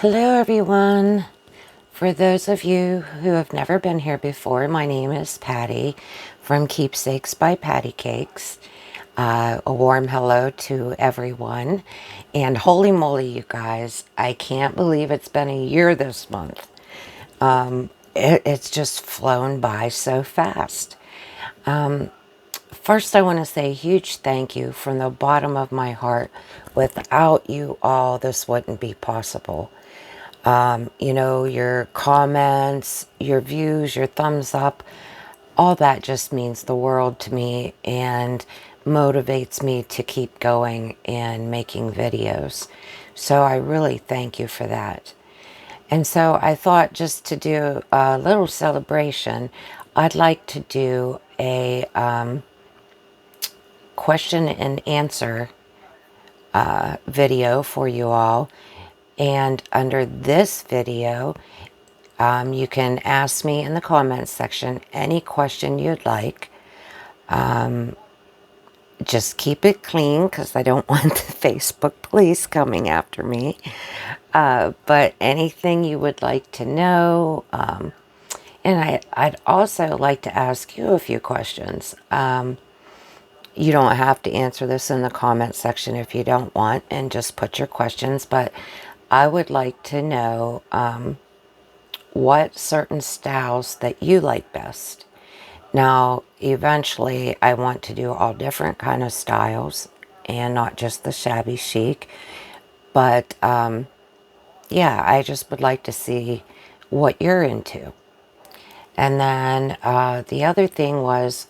Hello everyone. For those of you who have never been here before, my name is Patty from Keepsakes by Patty Cakes. A warm hello to everyone. And holy moly, you guys, I can't believe it's been a year this month. It's just flown by so fast. First, I want to say a huge thank you from the bottom of my heart. Without you all, this wouldn't be possible. Your comments, your views, your thumbs up, all that just means the world to me and motivates me to keep going and making videos. So I really thank you for that. And so I thought just to do a little celebration, I'd like to do a question and answer video for you all. And under this video, you can ask me in the comments section any question you'd like. Just keep it clean because I don't want the Facebook police coming after me. But anything you would like to know. And I'd also like to ask you a few questions. You don't have to answer this in the comments section if you don't want, and just put your questions. But I would like to know what certain styles that you like best. Now, eventually, I want to do all different kind of styles and not just the shabby chic. But, yeah, I just would like to see what you're into. And then the other thing was,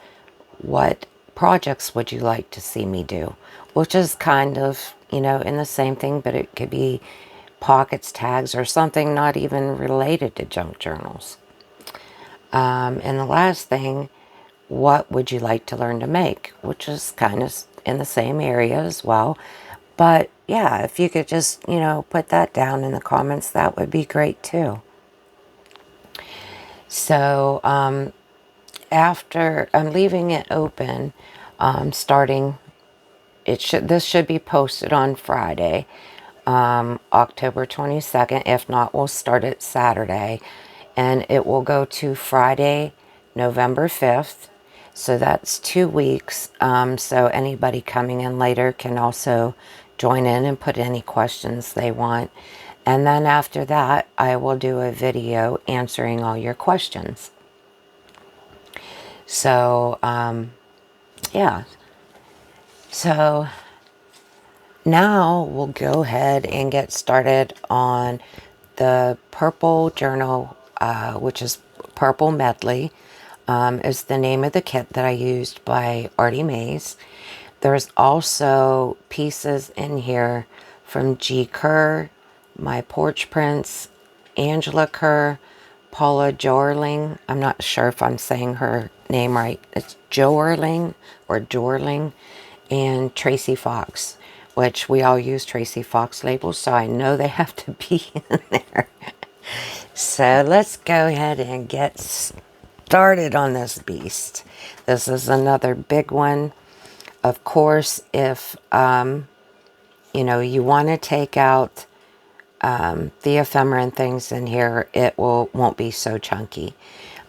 what projects would you like to see me do? Which is kind of, in the same thing, but it could be pockets, tags, or something not even related to junk journals. And the last thing, what would you like to learn to make? Which is kind of in the same area as well. But yeah, if you could just, put that down in the comments, that would be great too. So after I'm leaving it open, starting, this should be posted on Friday, October 22nd. If not, we'll start it Saturday. And it will go to Friday, November 5th. So that's 2 weeks. So anybody coming in later can also join in and put any questions they want. And then after that, I will do a video answering all your questions. So, yeah. So now we'll go ahead and get started on the purple journal, which is Purple Medley, is the name of the kit that I used by Artemis. There's also pieces in here from G. Kerr, My Porch Prince, Angela Kerr, Paula Jorling. I'm not sure if I'm saying her name right. It's Jorling or Jorling, and Tracy Fox, which we all use Tracy Fox labels, so I know they have to be in there. So let's go ahead and get started on this beast. This is another big one. Of course, if you want to take out the ephemera and things in here, it won't be so chunky.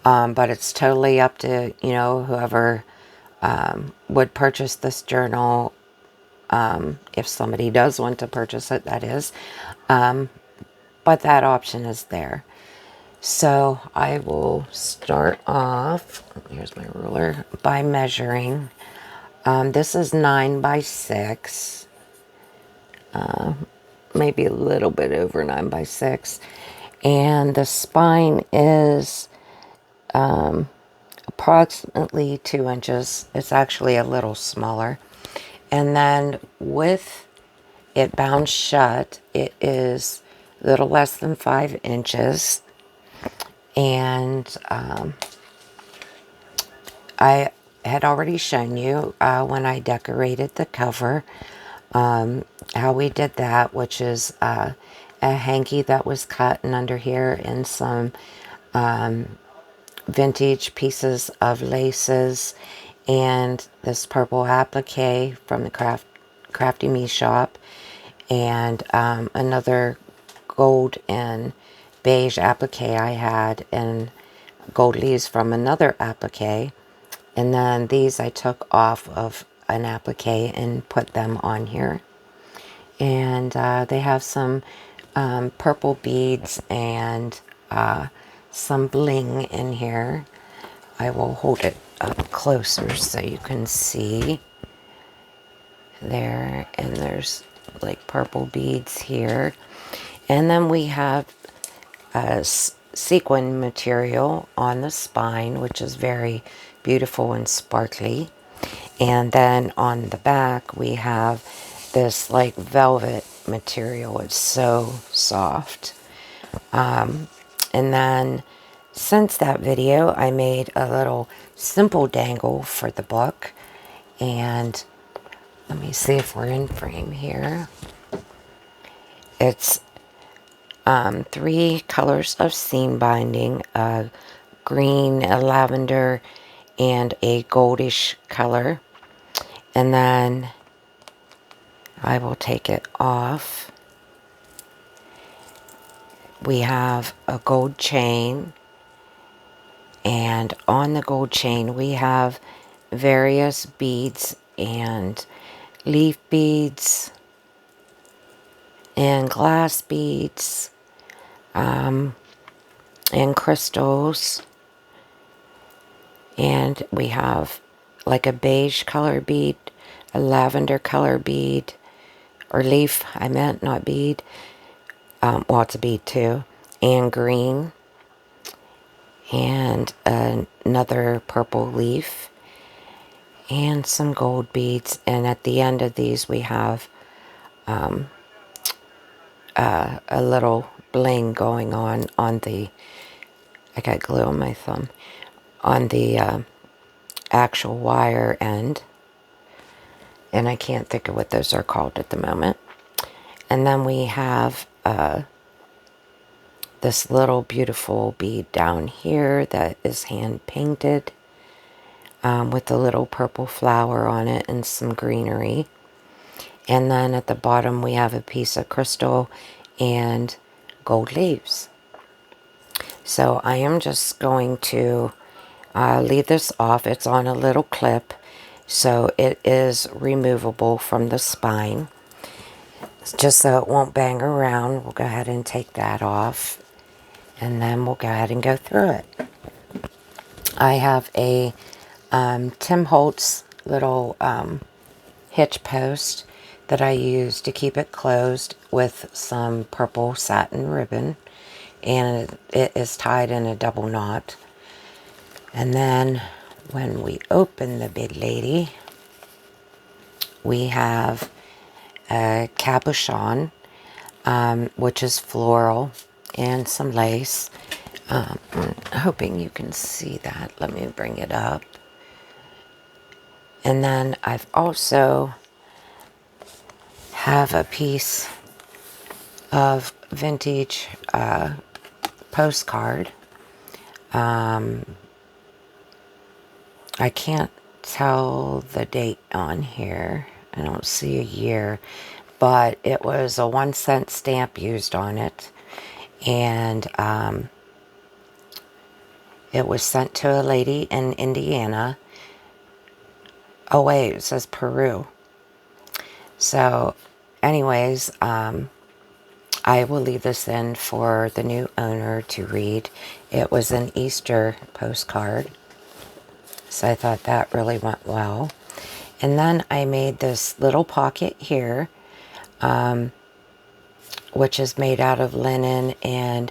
But it's totally up to whoever would purchase this journal, if somebody does want to purchase it, that is. But that option is there. So I will start off, here's my ruler, by measuring. This is 9 by 6, maybe a little bit over 9 by 6. And the spine is approximately 2 inches. It's actually a little smaller. And then with it bound shut, it is a little less than 5 inches. And I had already shown you when I decorated the cover how we did that, which is a hanky that was cut, and under here in some vintage pieces of laces, and this purple applique from the Crafty Me shop, and another gold and beige applique I had, and gold leaves from another applique. And then these I took off of an applique and put them on here. And they have some purple beads and some bling in here. I will hold it up closer so you can see there. And there's like purple beads here. And then we have sequin material on the spine, which is very beautiful and sparkly. And then on the back we have this like velvet material. It's so soft. And then since that video, I made a little simple dangle for the book. And let me see if we're in frame here. It's 3 colors of seam binding, a green, a lavender, and a goldish color. And then I will take it off. We have a gold chain, and on the gold chain we have various beads and leaf beads and glass beads and crystals. And we have like a beige color bead, a lavender color bead, or leaf, I meant, not bead. Well, it's a bead too. And green. And another purple leaf. And some gold beads. And at the end of these we have a little bling going on the, I got glue on my thumb, on the actual wire end. And I can't think of what those are called at the moment. And then we have this little beautiful bead down here that is hand painted with a little purple flower on it and some greenery. And then at the bottom we have a piece of crystal and gold leaves. So I am just going to leave this off. It's on a little clip, so it is removable from the spine. Just so it won't bang around, we'll go ahead and take that off. And then we'll go ahead and go through it. I have a Tim Holtz little hitch post that I use to keep it closed with some purple satin ribbon. And it is tied in a double knot. And then when we open the big lady, we have a cabochon, which is floral, and some lace. I'm hoping you can see that. Let me bring it up. And then I've also have a piece of vintage postcard. I can't tell the date on here. I don't see a year, but it was a 1-cent stamp used on it. And it was sent to a lady in Indiana. Oh wait, it says Peru. So anyways, I will leave this in for the new owner to read. It was an Easter postcard, so I thought that really went well. And then I made this little pocket here, which is made out of linen and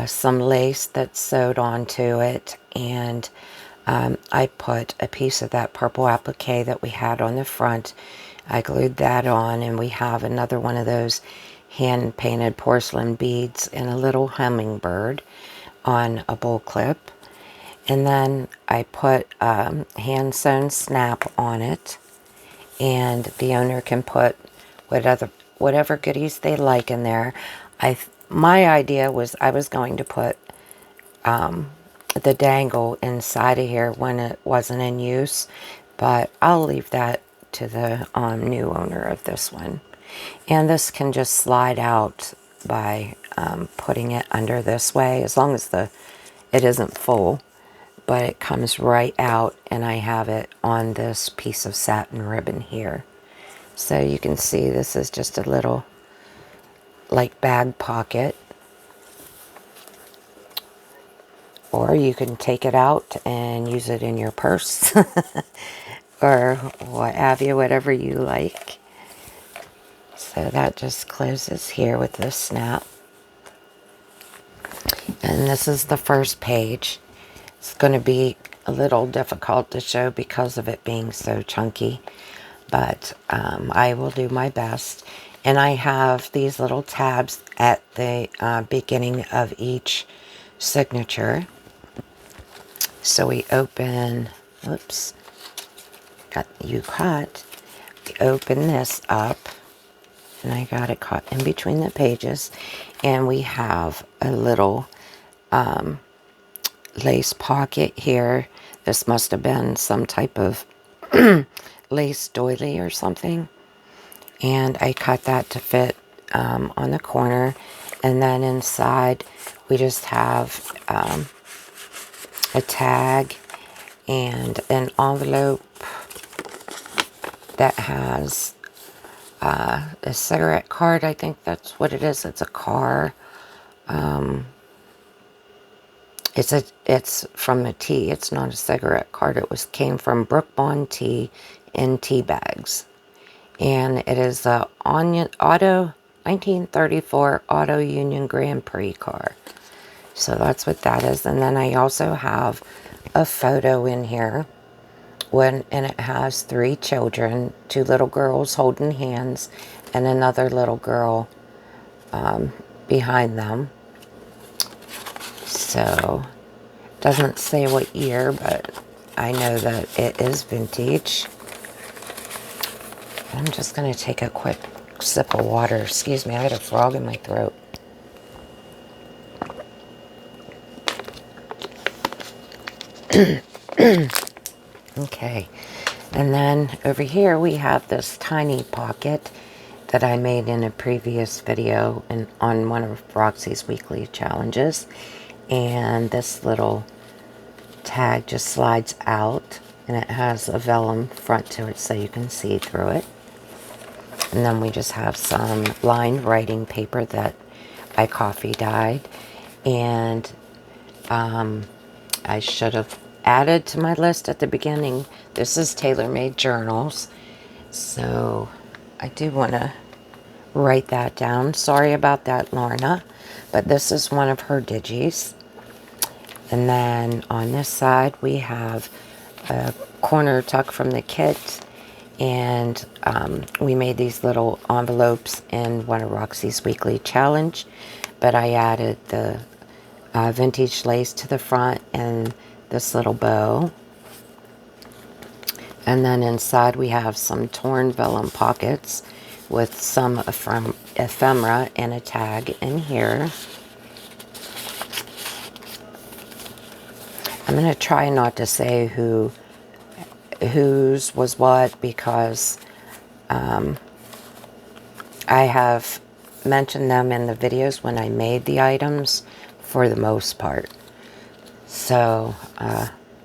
some lace that's sewed onto it. And I put a piece of that purple applique that we had on the front. I glued that on, and we have another one of those hand-painted porcelain beads and a little hummingbird on a bowl clip. And then I put hand-sewn snap on it, and the owner can put whatever goodies they like in there. My idea was I was going to put the dangle inside of here when it wasn't in use, but I'll leave that to the new owner of this one. And this can just slide out by putting it under this way, as long as it isn't full, but it comes right out, and I have it on this piece of satin ribbon here. So you can see this is just a little like bag pocket, or you can take it out and use it in your purse or what have you, whatever you like. So that just closes here with this snap. And this is the first page. It's going to be a little difficult to show because of it being so chunky, but I will do my best. And I have these little tabs at the beginning of each signature. So we open, oops, got you caught. We open this up, and I got it caught in between the pages, and we have a little lace pocket here. This must have been some type of lace doily or something, and I cut that to fit on the corner. And then inside we just have a tag and an envelope that has a cigarette card. I think that's what it is. It's a car. It's from a tea. It's not a cigarette card. It came from Brook Bond Tea in tea bags, and it is a 1934 Auto Union Grand Prix car. So that's what that is. And then I also have a photo in here, and it has 3 children, 2 little girls holding hands, and another little girl behind them. So, doesn't say what year, but I know that it is vintage. I'm just going to take a quick sip of water. Excuse me, I had a frog in my throat. Okay, and then over here we have this tiny pocket that I made in a previous video and on one of Roxy's weekly challenges. And this little tag just slides out, and it has a vellum front to it so you can see through it. And then we just have some lined writing paper that I coffee dyed. And I should have added to my list at the beginning, this is TaylorMade Journals. So I do want to write that down. Sorry about that, Lorna. But this is one of her digis. And then on this side we have a corner tuck from the kit. And we made these little envelopes in one of Roxy's weekly challenge. But I added the vintage lace to the front and this little bow. And then inside we have some torn vellum pockets with some ephemera and a tag in here. I'm going to try not to say whose was what, because I have mentioned them in the videos when I made the items for the most part. So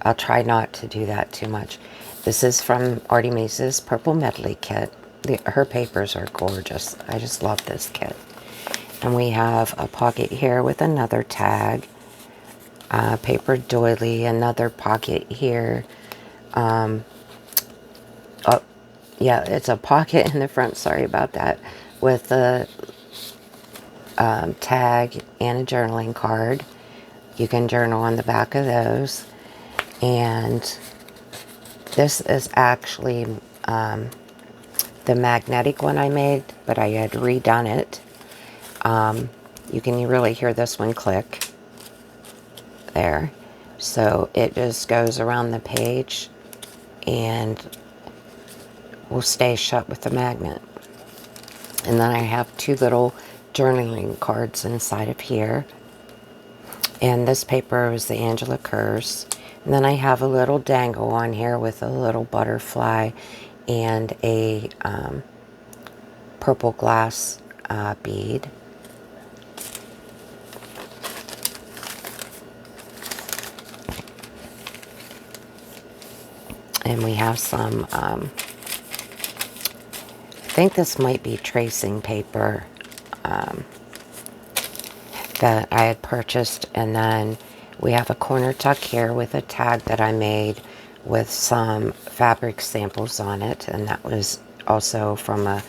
I'll try not to do that too much. This is from Artemis's Purple Medley kit. Her papers are gorgeous. I just love this kit. And we have a pocket here with another tag. Paper doily, another pocket here. Oh, yeah, it's a pocket in the front, sorry about that, with a tag and a journaling card. You can journal on the back of those. And this is actually the magnetic one I made, but I had redone it. You can really hear this one click there. So it just goes around the page and will stay shut with the magnet. And then I have 2 little journaling cards inside of here. And this paper is the Angela Kerrs. And then I have a little dangle on here with a little butterfly and a purple glass bead. And we have some, I think this might be tracing paper that I had purchased. And then we have a corner tuck here with a tag that I made with some fabric samples on it. And that was also from a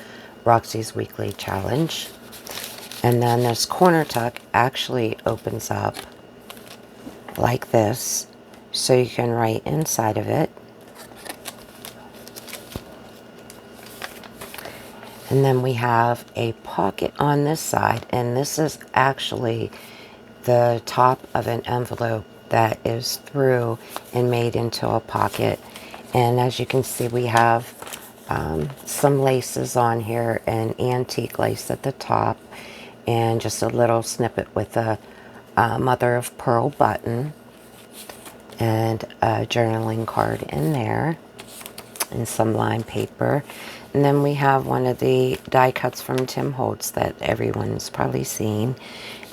Roxy's Weekly Challenge. And then this corner tuck actually opens up like this, so you can write inside of it. And then we have a pocket on this side, and this is actually the top of an envelope that is through and made into a pocket. And as you can see, we have some laces on here, and antique lace at the top, and just a little snippet with a mother of pearl button, and a journaling card in there, and some lined paper. And then we have one of the die cuts from Tim Holtz that everyone's probably seen.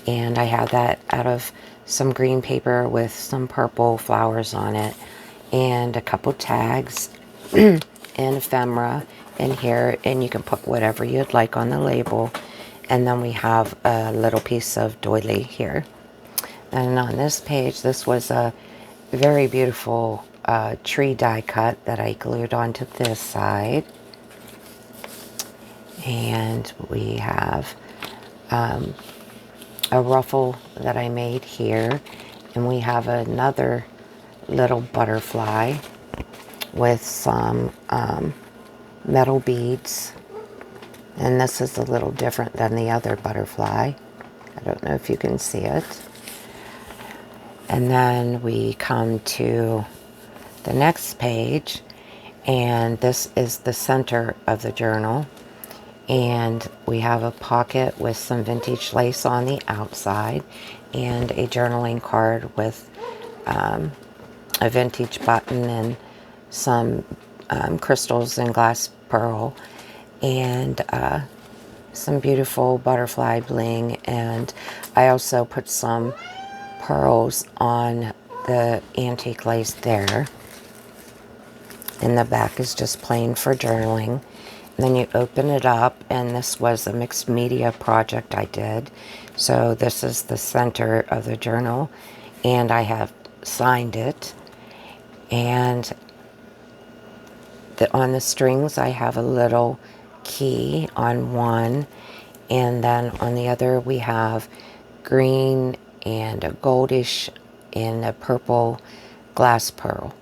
And I have that out of some green paper with some purple flowers on it, and a couple tags and ephemera in here, and you can put whatever you'd like on the label. And then we have a little piece of doily here. And on this page, this was a very beautiful tree die cut that I glued onto this side. And we have a ruffle that I made here. And we have another little butterfly with some metal beads. And this is a little different than the other butterfly. I don't know if you can see it. And then we come to the next page, and this is the center of the journal. And we have a pocket with some vintage lace on the outside, and a journaling card with a vintage button and some crystals and glass pearl, and some beautiful butterfly bling. And I also put some pearls on the antique lace there. And the back is just plain for journaling. And then you open it up, and this was a mixed media project I did. So this is the center of the journal, and I have signed it. And on the strings, I have a little key on one, and then on the other we have green and a goldish and a purple glass pearl.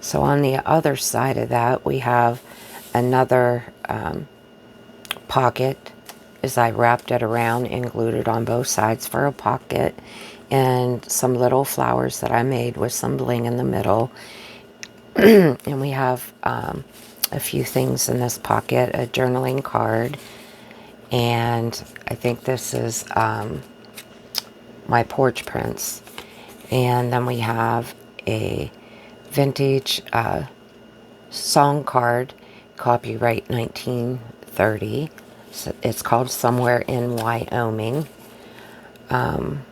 So on the other side of that, we have another pocket, as I wrapped it around and glued it on both sides for a pocket, and some little flowers that I made with some bling in the middle. And we have a few things in this pocket, a journaling card, and I think this is my porch prints. And then we have a vintage song card, copyright 1930. So it's called Somewhere in Wyoming. And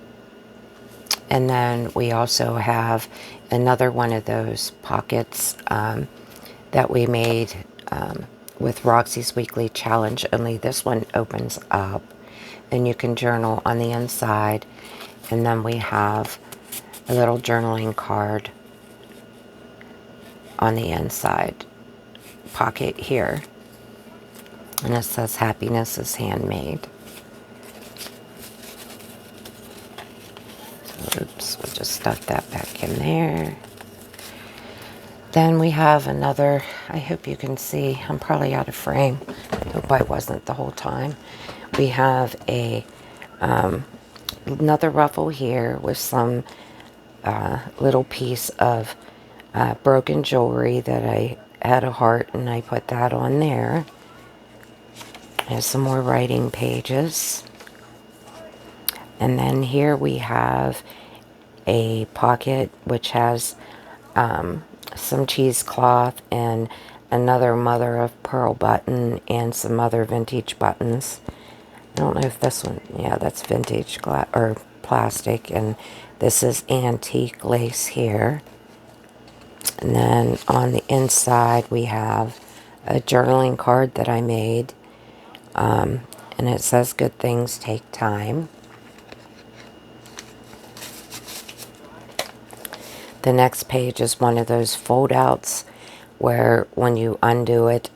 then we also have another one of those pockets that we made with Roxy's Weekly Challenge, only this one opens up and you can journal on the inside. And then we have a little journaling card on the inside pocket here, and it says happiness is handmade. So, oops, we'll just stuff that back in there. Then we have another, I hope you can see, I'm probably out of frame, hope I wasn't the whole time. We have a another ruffle here with some little piece of broken jewelry that I had a heart, and I put that on there. There's some more writing pages. And then here we have a pocket which has some cheesecloth and another mother of pearl button and some other vintage buttons. I don't know if this one, yeah, that's vintage glass or plastic, and this is antique lace here. And then on the inside we have a journaling card that I made. And it says good things take time. The next page is one of those fold outs where when you undo it,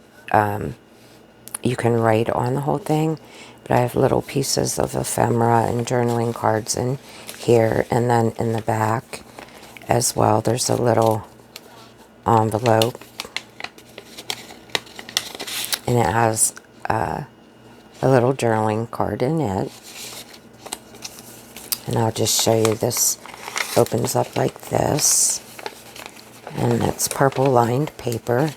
you can write on the whole thing. But I have little pieces of ephemera and journaling cards in here, and then in the back as well there's a little envelope, and it has a little journaling card in it. And I'll just show you, this opens up like this, and it's purple lined paper.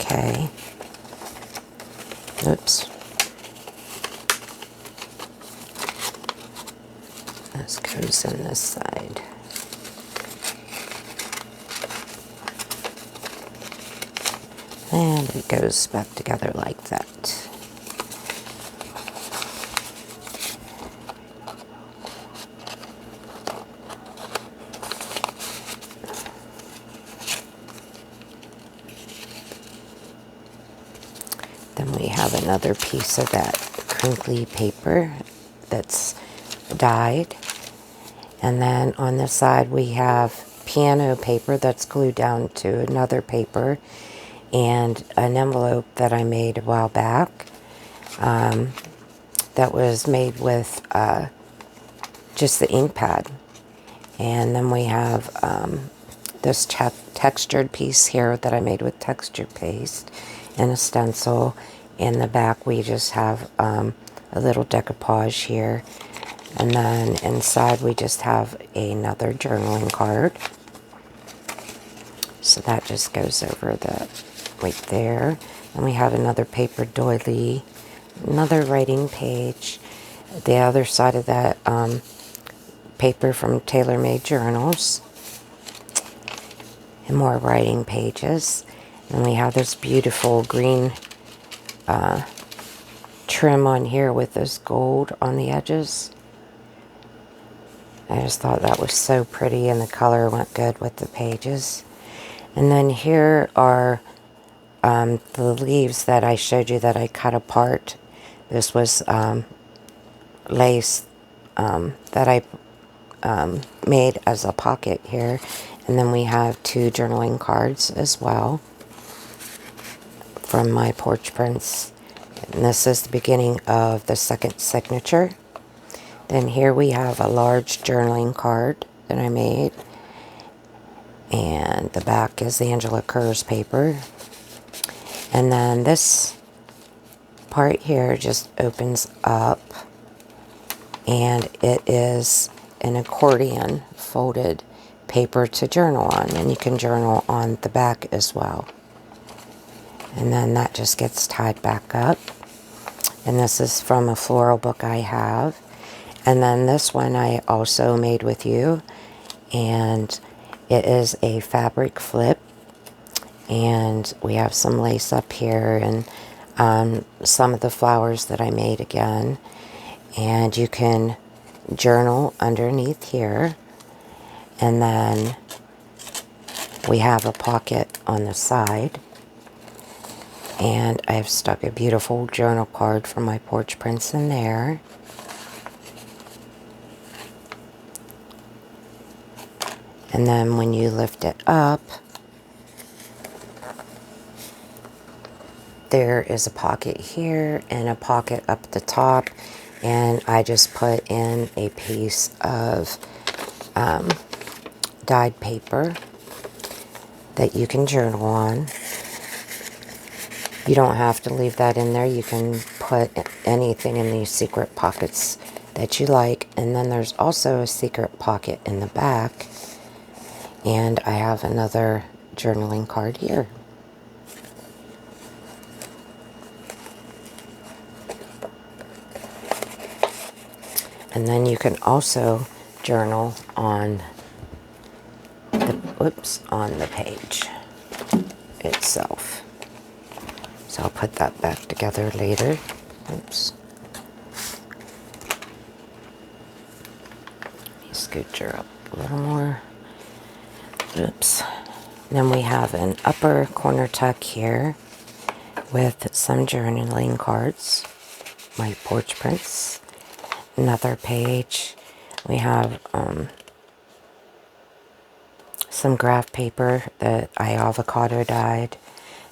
Okay. Oops. This goes in this side. And it goes back together like that. Then we have another piece of that crinkly paper that's dyed. And then on the side we have piano paper that's glued down to another paper, and an envelope that I made a while back that was made with just the ink pad. And then we have this textured piece here that I made with texture paste and a stencil. In the back we just have a little decoupage here, and then inside we just have another journaling card. So that just goes over the right there. And we have another paper doily, another writing page. The other side of that paper from Tailor Made Journals, and more writing pages. And we have this beautiful green trim on here with this gold on the edges. I just thought that was so pretty, and the color went good with the pages. And then here are the leaves that I showed you that I cut apart. This was lace that I made as a pocket here. And then we have 2 journaling cards as well from my porch prints. And this is the beginning of the second signature. Then here we have a large journaling card that I made. And the back is Angela Kerr's paper. And then this part here just opens up, and it is an accordion folded paper to journal on, and you can journal on the back as well. And then that just gets tied back up. And this is from a floral book I have. And then this one I also made with you, and it is a fabric flip, and we have some lace up here, and some of the flowers that I made again. And you can journal underneath here, and then we have a pocket on the side, and I've stuck a beautiful journal card from my porch prints in there. And then when you lift it up, there is a pocket here and a pocket up at the top, and I just put in a piece of dyed paper that you can journal on. You don't have to leave that in there. You can put anything in these secret pockets that you like. And then there's also a secret pocket in the back. And I have another journaling card here. And then you can also journal on the page itself. So I'll put that back together later. Oops. Let me scooch her up a little more. Oops. Then we have an upper corner tuck here with some journaling cards, my porch prints. Another page. We have some graph paper that I avocado dyed.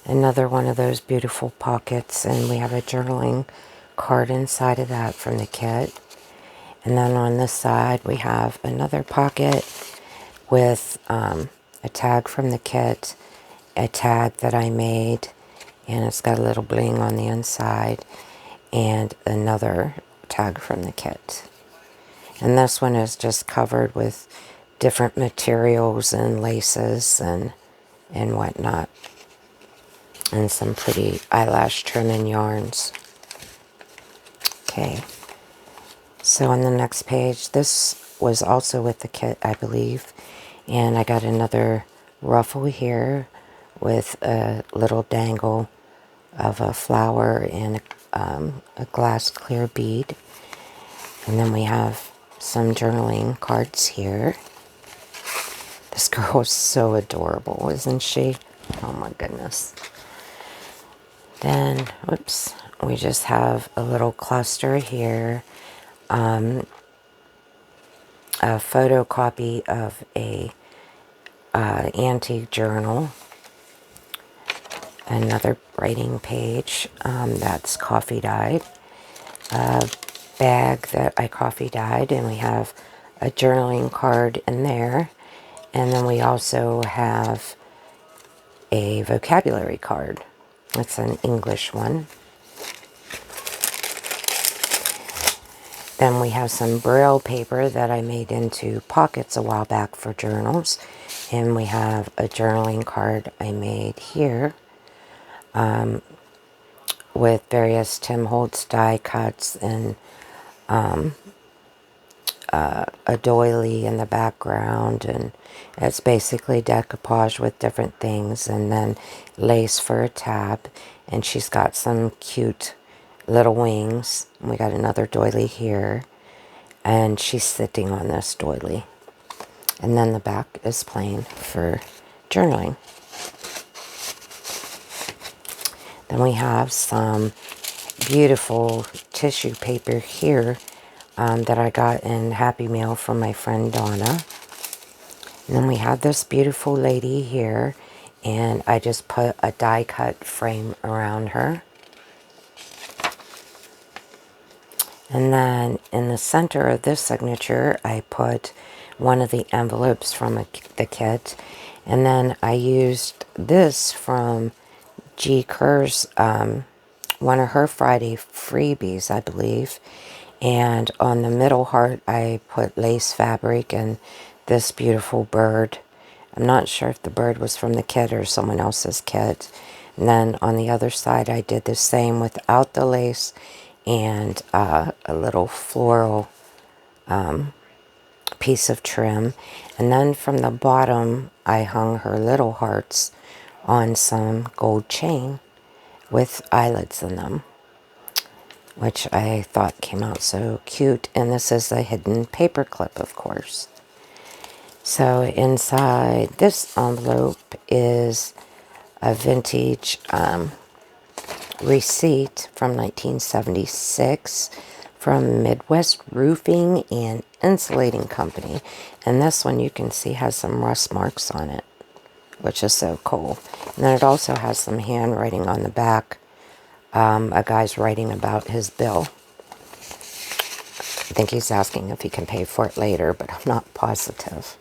Another one of those beautiful pockets, and we have a journaling card inside of that from the kit. And then on this side we have another pocket with a tag from the kit, a tag that I made, and it's got a little bling on the inside, and another tag from the kit. And this one is just covered with different materials and laces and whatnot, and some pretty eyelash trimming yarns. Okay, so on the next page, this was also with the kit, I believe, and I got another ruffle here with a little dangle of a flower and a glass clear bead. And then we have some journaling cards here. This girl is so adorable, isn't she? Oh my goodness. Then, whoops, we just have a little cluster here. A photocopy of a antique journal. Another writing page that's coffee dyed. A bag that I coffee dyed, and we have a journaling card in there. And then we also have a vocabulary card. It's an English one. Then we have some Braille paper that I made into pockets a while back for journals. And we have a journaling card I made here with various Tim Holtz die cuts and a doily in the background, and it's basically decoupage with different things, and then lace for a tab, and she's got some cute little wings. We got another doily here, and she's sitting on this doily, and then the back is plain for journaling. Then we have some beautiful tissue paper here that I got in Happy Mail from my friend Donna. And then we have this beautiful lady here, and I just put a die cut frame around her. And then in the center of this signature, I put one of the envelopes from the kit. And then I used this from G. Kerr's, one of her Friday freebies, I believe. And on the middle heart, I put lace fabric and this beautiful bird. I'm not sure if the bird was from the kit or someone else's kit. And then on the other side, I did the same without the lace and a little floral piece of trim. And then from the bottom, I hung her little hearts on some gold chain with eyelets in them, which I thought came out so cute. And this is a hidden paper clip, of course. So inside this envelope is a vintage receipt from 1976 from Midwest Roofing and Insulating Company. And this one you can see has some rust marks on it, which is so cool. And then it also has some handwriting on the back. A guy's writing about his bill. I think he's asking if he can pay for it later, but I'm not positive.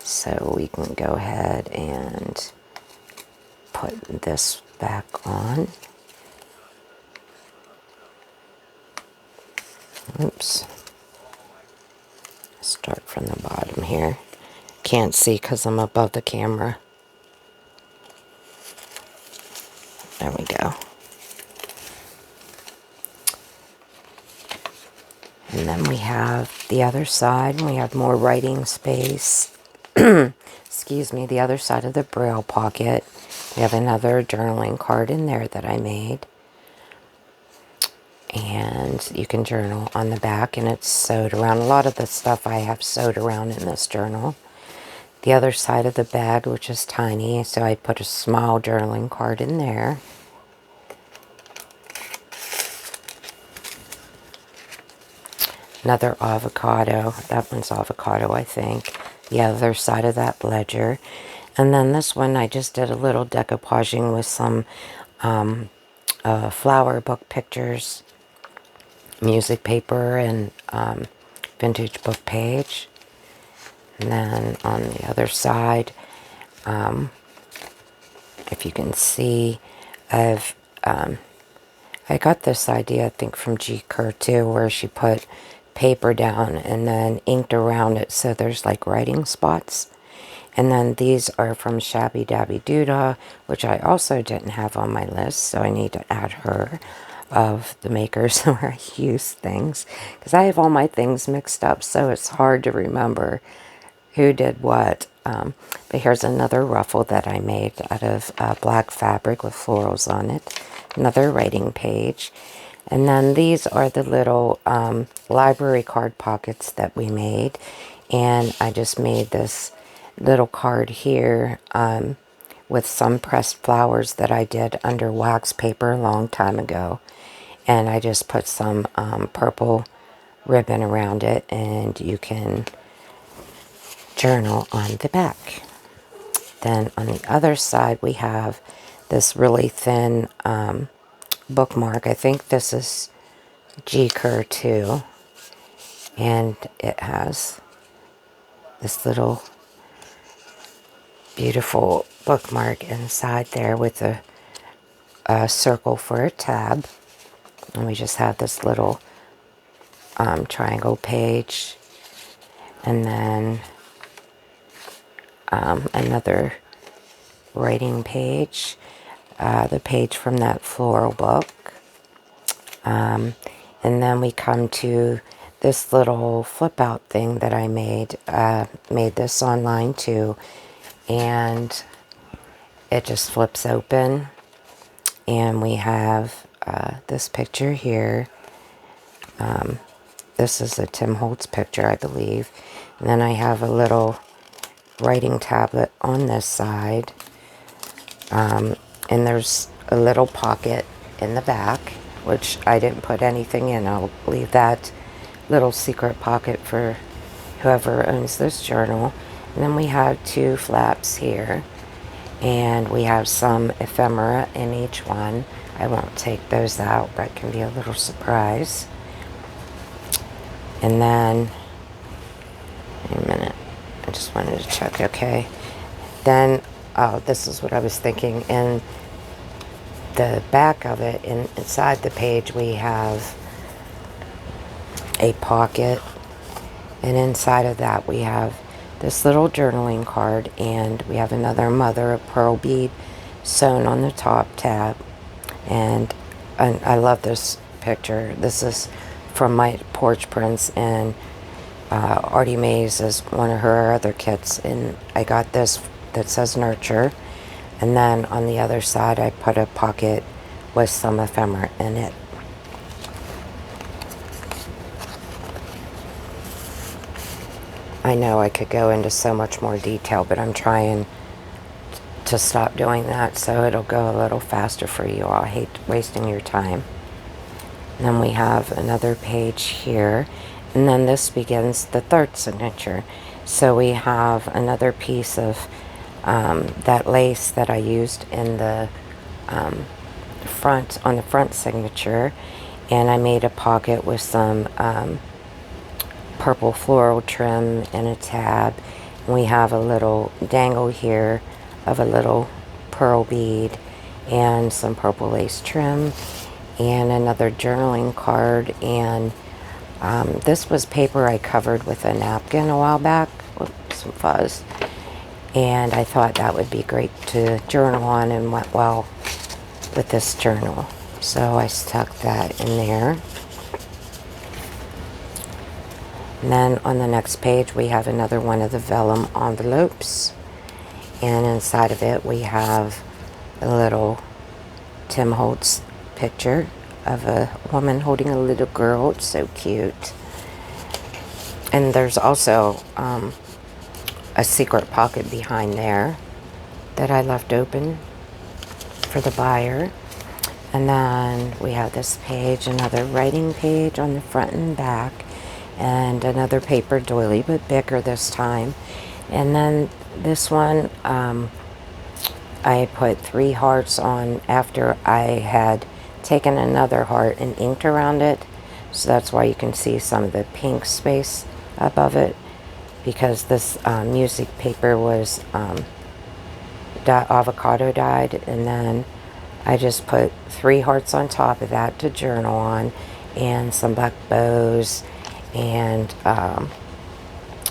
So we can go ahead and put this back on. Oops. Start from the bottom here. Can't see because I'm above the camera. There we go. And then we have the other side. We have more writing space. Excuse me, the other side of the Braille pocket. We have another journaling card in there that I made. And you can journal on the back, and it's sewed around. A lot of the stuff I have sewed around in this journal. The other side of the bag, which is tiny, so I put a small journaling card in there. Another avocado. That one's avocado, I think. The other side of that ledger. And then this one, I just did a little decoupaging with some flower book pictures, music paper, and vintage book page. And then on the other side, if you can see, I got this idea, I think, from G. Kerr too, where she put paper down and then inked around it so there's like writing spots. And then these are from Shabby Dabby Doodah, which I also didn't have on my list, so I need to add her, of the makers where I use things. Because I have all my things mixed up, so it's hard to remember who did what. But here's another ruffle that I made out of black fabric with florals on it. Another writing page. And then these are the little library card pockets that we made. And I just made this little card here with some pressed flowers that I did under wax paper a long time ago. And I just put some purple ribbon around it, and you can journal on the back. Then on the other side we have this really thin bookmark. I think this is G. Kerr too, and it has this little beautiful bookmark inside there with a circle for a tab. And we just have this little triangle page, and then another writing page, the page from that floral book. And then we come to this little flip out thing that I made. Made this online too, and it just flips open, and we have this picture here. This is a Tim Holtz picture, I believe. And then I have a little writing tablet on this side, and there's a little pocket in the back, which I didn't put anything in. I'll leave that little secret pocket for whoever owns this journal. And then we have two flaps here, and we have some ephemera in each one. I won't take those out, but it can be a little surprise. And then, wait a minute, I just wanted to check, okay. Then, oh, this is what I was thinking. In the back of it, inside the page, we have a pocket. And inside of that, we have this little journaling card. And we have another mother of pearl bead sewn on the top tab. And I love this picture. This is from my porch prints, and Artie Mays is one of her other kits, and I got this that says nurture. And then on the other side I put a pocket with some ephemera in it. I know I could go into so much more detail, but I'm trying to stop doing that so it'll go a little faster for you all. I hate wasting your time. And then we have another page here, and then this begins the third signature. So we have another piece of that lace that I used in the front, on the front signature, and I made a pocket with some purple floral trim and a tab. And we have a little dangle here of a little pearl bead and some purple lace trim, and another journaling card. And this was paper I covered with a napkin a while back with some fuzz, and I thought that would be great to journal on and went well with this journal, so I stuck that in there. And then on the next page we have another one of the vellum envelopes, and inside of it we have a little Tim Holtz picture of a woman holding a little girl. It's so cute. And there's also a secret pocket behind there that I left open for the buyer. And then we have this page, another writing page on the front and back, and another paper doily, but bigger this time. And then this one, I put 3 hearts on after I had taken another heart and inked around it. So that's why you can see some of the pink space above it, because this music paper was avocado dyed, and then I just put 3 hearts on top of that to journal on, and some black bows, and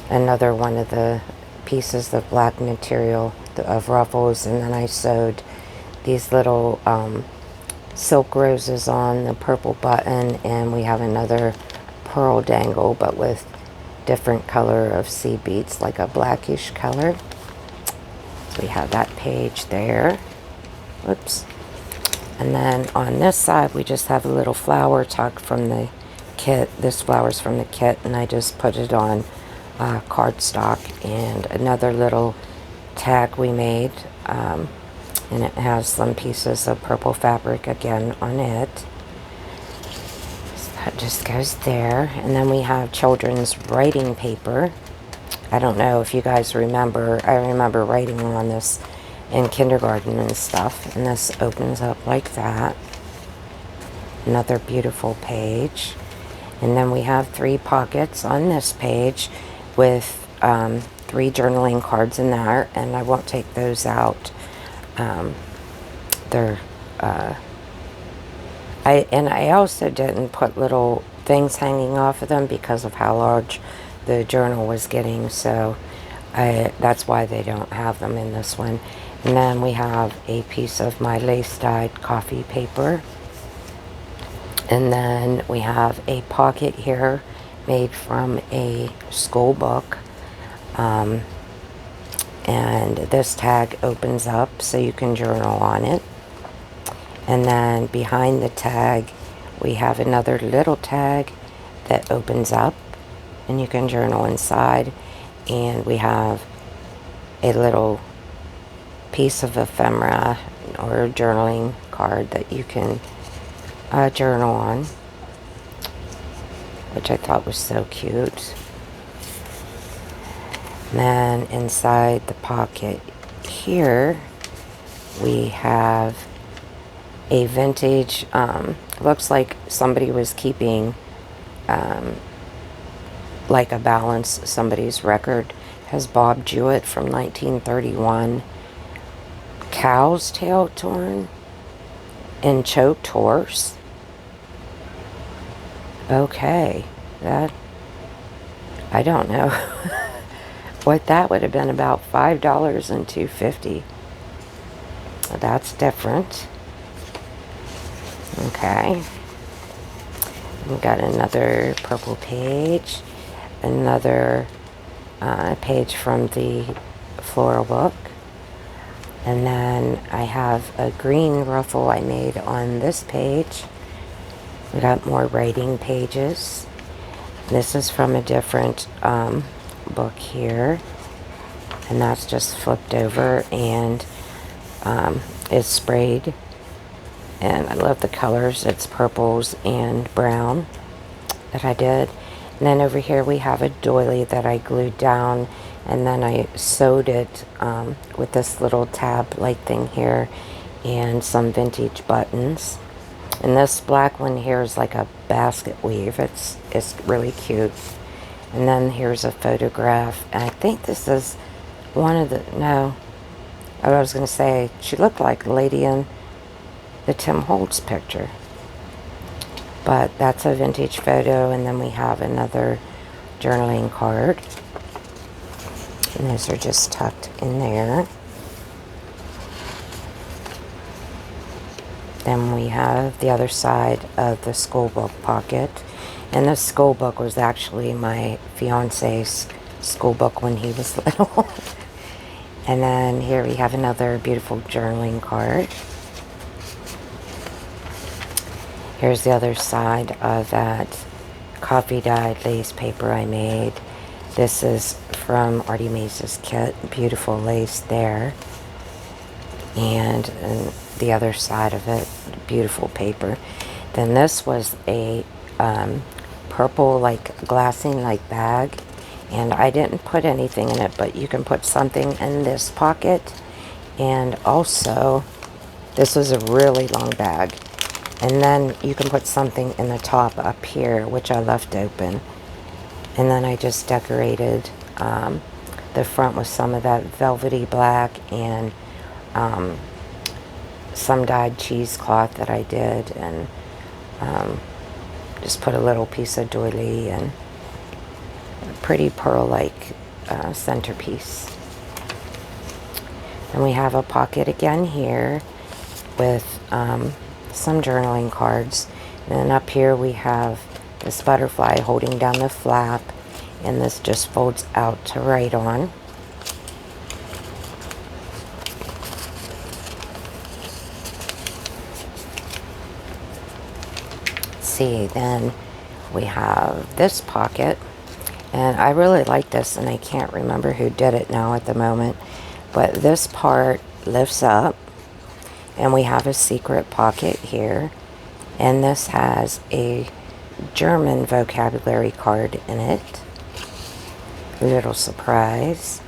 another one of the pieces of black material of ruffles, and then I sewed these little silk roses on the purple button, and we have another pearl dangle, but with different color of seed beads, like a blackish color. So we have that page there. Whoops. And then on this side, we just have a little flower tuck from the kit. This flower's from the kit, and I just put it on cardstock, and another little tag we made, and it has some pieces of purple fabric again on it. So that just goes there. And then we have children's writing paper. I don't know if you guys remember, I remember writing on this in kindergarten and stuff, and this opens up like that. Another beautiful page. And then we have 3 pockets on this page with 3 journaling cards in there, and I won't take those out. I also didn't put little things hanging off of them because of how large the journal was getting, so that's why they don't have them in this one. And then we have a piece of my lace-dyed coffee paper. And then we have a pocket here made from a school book. And this tag opens up so you can journal on it. And then behind the tag, we have another little tag that opens up, and you can journal inside. And we have a little piece of ephemera or a journaling card that you can journal on, which I thought was so cute. And then inside the pocket here, we have a vintage, looks like somebody was keeping like a balance, somebody's record. Has Bob Jewett from 1931. Cow's tail torn and choked horse. Okay, that, I don't know what that would have been, about $5 and $2.50. That's different. Okay, we got another purple page, another page from the floral book. And then I have a green ruffle I made on this page. We got more writing pages. This is from a different book here. And that's just flipped over, and it's sprayed. And I love the colors. It's purples and brown that I did. And then over here we have a doily that I glued down, and then I sewed it with this little tab-like thing here and some vintage buttons. And this black one here is like a basket weave. It's really cute. And then here's a photograph. And I think this is one of the, no, I was going to say, she looked like a lady in the Tim Holtz picture. But that's a vintage photo. And then we have another journaling card. And those are just tucked in there. Then we have the other side of the school book pocket. And this school book was actually my fiance's school book when he was little. And then here we have another beautiful journaling card. Here's the other side of that coffee dyed lace paper I made. This is from Artemis's kit. Beautiful lace there. And the other side of it, beautiful paper. Then this was a purple like glassine like bag, and I didn't put anything in it, but you can put something in this pocket. And also this was a really long bag, and then you can put something in the top up here, which I left open. And then I just decorated the front with some of that velvety black and some dyed cheesecloth that I did, and just put a little piece of doily and a pretty pearl-like centerpiece. And we have a pocket again here with some journaling cards. And then up here we have this butterfly holding down the flap, and this just folds out to write on. See, then we have this pocket, and I really like this, and I can't remember who did it now at the moment, but this part lifts up, and we have a secret pocket here, and this has a German vocabulary card in it. A little surprise.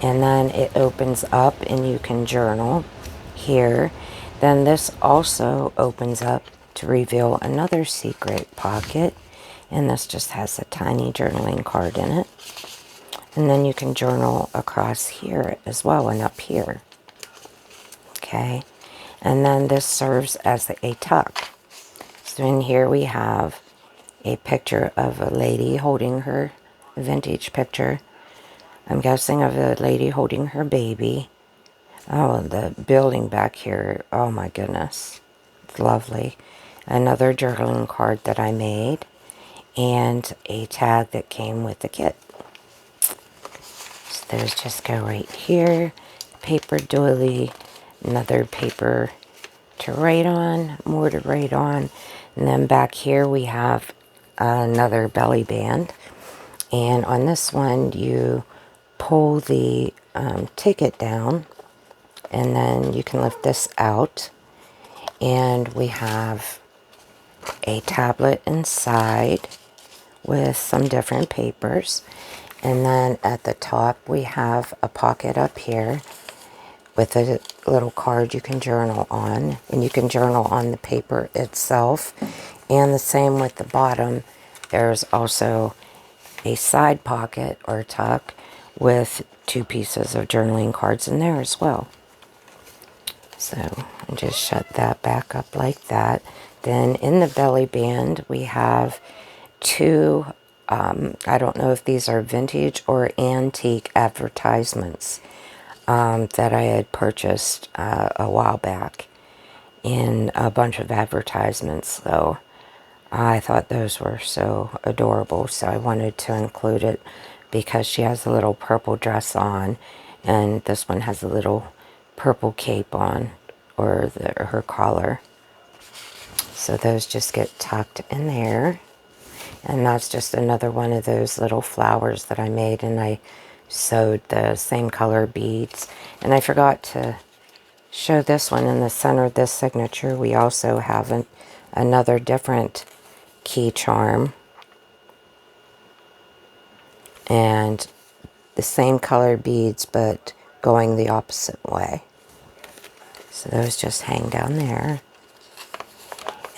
And then it opens up and you can journal here. Then this also opens up to reveal another secret pocket, and this just has a tiny journaling card in it. And then you can journal across here as well and up here. Okay. And then this serves as a tuck. So in here we have a picture of a lady holding her, a vintage picture. I'm guessing of a lady holding her baby. Oh, the building back here. Oh my goodness. It's lovely. Another journaling card that I made, and a tag that came with the kit. So those just go right here. Paper doily, another paper to write on, more to write on. And then back here we have another belly band. And on this one, you pull the ticket down, and then you can lift this out. And we have a tablet inside with some different papers. And then at the top, we have a pocket up here with a little card you can journal on, and you can journal on the paper itself. And the same with the bottom. There's also a side pocket or tuck with 2 pieces of journaling cards in there as well. So I just shut that back up like that. Then in the belly band we have 2, I don't know if these are vintage or antique advertisements that I had purchased a while back in a bunch of advertisements. So I thought those were so adorable, so I wanted to include it because she has a little purple dress on, and this one has a little purple cape on, or her collar. So those just get tucked in there. And that's just another one of those little flowers that I made, and I sewed the same color beads. And I forgot to show this one in the center of this signature. We also have another different key charm, and the same color beads but going the opposite way. So those just hang down there.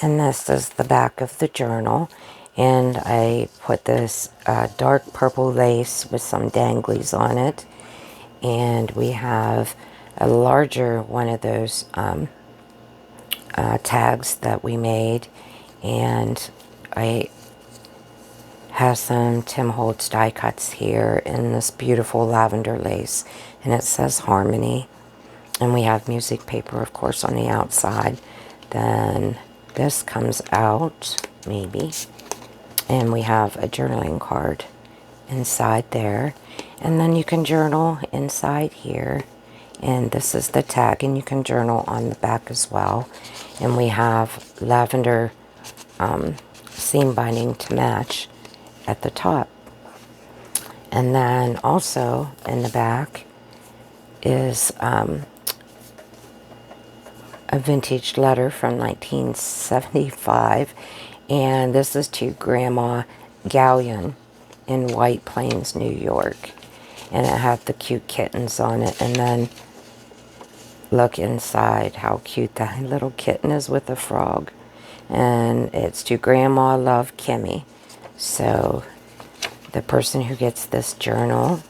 And this is the back of the journal, and I put this dark purple lace with some danglies on it, and we have a larger one of those tags that we made, and I have some Tim Holtz die cuts here in this beautiful lavender lace, and it says Harmony. And we have music paper, of course, on the outside. Then this comes out, maybe, and we have a journaling card inside there. And then you can journal inside here, and this is the tag, and you can journal on the back as well. And we have lavender seam binding to match at the top. And then also in the back is a vintage letter from 1975, and this is to Grandma Galleon in White Plains, New York, and it had the cute kittens on it. And then look inside how cute that little kitten is with the frog, and it's to Grandma Love Kimmy. So the person who gets this journal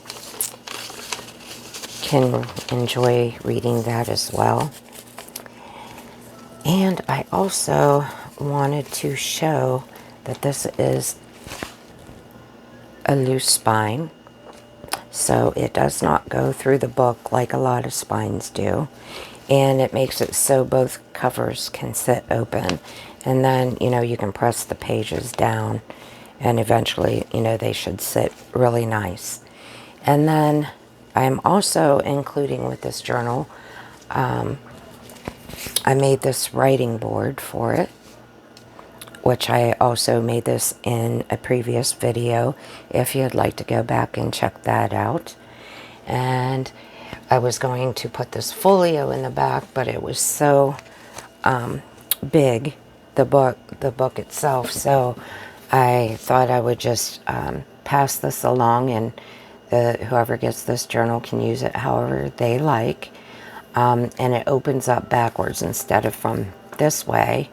can enjoy reading that as well. And I also wanted to show that this is a loose spine, so it does not go through the book like a lot of spines do, and it makes it so both covers can sit open, and then, you know, you can press the pages down, and eventually, you know, they should sit really nice. And then I'm also including with this journal, I made this writing board for it, which I also made this in a previous video, if you'd like to go back and check that out. And I was going to put this folio in the back, but it was so big, the book itself, so I thought I would just pass this along, and whoever gets this journal can use it however they like. And it opens up backwards instead of from this way.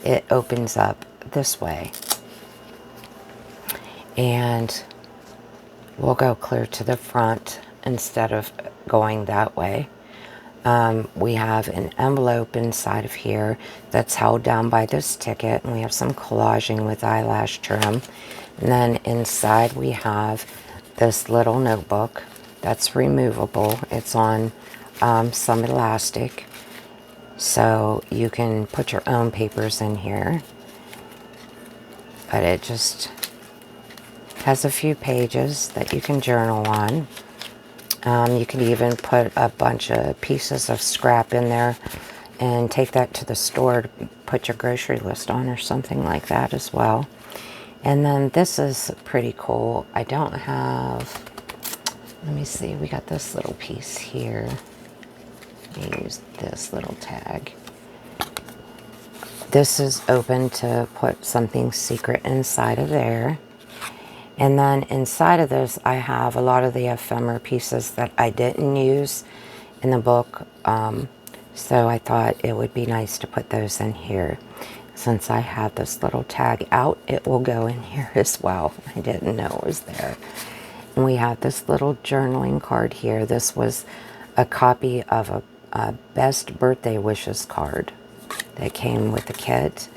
It opens up this way. And we'll go clear to the front instead of going that way. We have an envelope inside of here that's held down by this ticket, and we have some collaging with eyelash trim. And then inside we have this little notebook that's removable. It's on some elastic, so you can put your own papers in here, but it just has a few pages that you can journal on. You can even put a bunch of pieces of scrap in there and take that to the store to put your grocery list on or something like that as well. And then this is pretty cool. I don't have, let me see, we got this little piece here. Use this little tag. This is open to put something secret inside of there. And then inside of this, I have a lot of the ephemera pieces that I didn't use in the book. So I thought it would be nice to put those in here. Since I have this little tag out, it will go in here as well. I didn't know it was there. And we have this little journaling card here. This was a copy of a best birthday wishes card that came with the kit,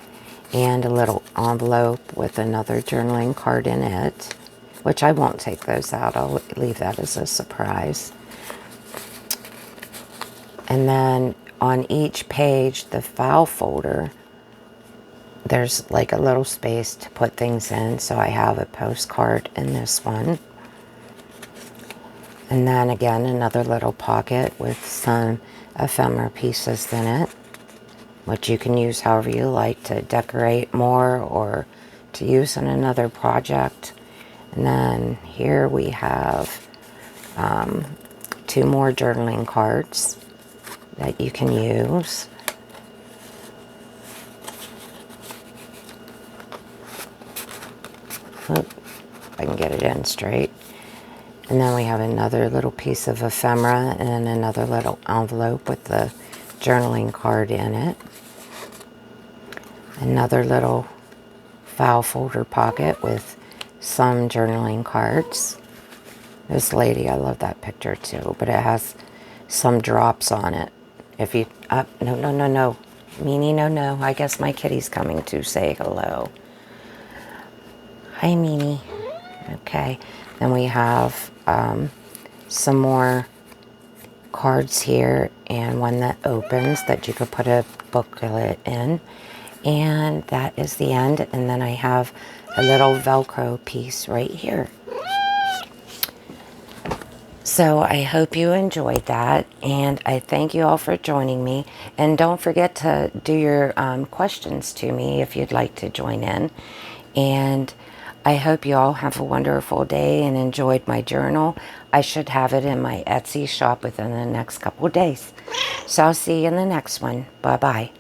and a little envelope with another journaling card in it, which I won't take those out. I'll leave that as a surprise. And then on each page, the file folder, there's like a little space to put things in. So I have a postcard in this one. And then again, another little pocket with some ephemera pieces in it, which you can use however you like to decorate more or to use in another project. And then here we have 2 more journaling cards that you can use. Oop, if I can get it in straight. And then we have another little piece of ephemera and another little envelope with the journaling card in it. Another little file folder pocket with some journaling cards. This lady, I love that picture too, but it has some drops on it. If you, no. Meanie, no. I guess my kitty's coming to say hello. Hi, Meanie. Okay. Then we have some more cards here, and one that opens that you could put a booklet in. And that is the end. And then I have a little Velcro piece right here. So I hope you enjoyed that, and I thank you all for joining me. And don't forget to do your questions to me if you'd like to join in. And I hope you all have a wonderful day and enjoyed my journal. I should have it in my Etsy shop within the next couple of days. So I'll see you in the next one. Bye-bye.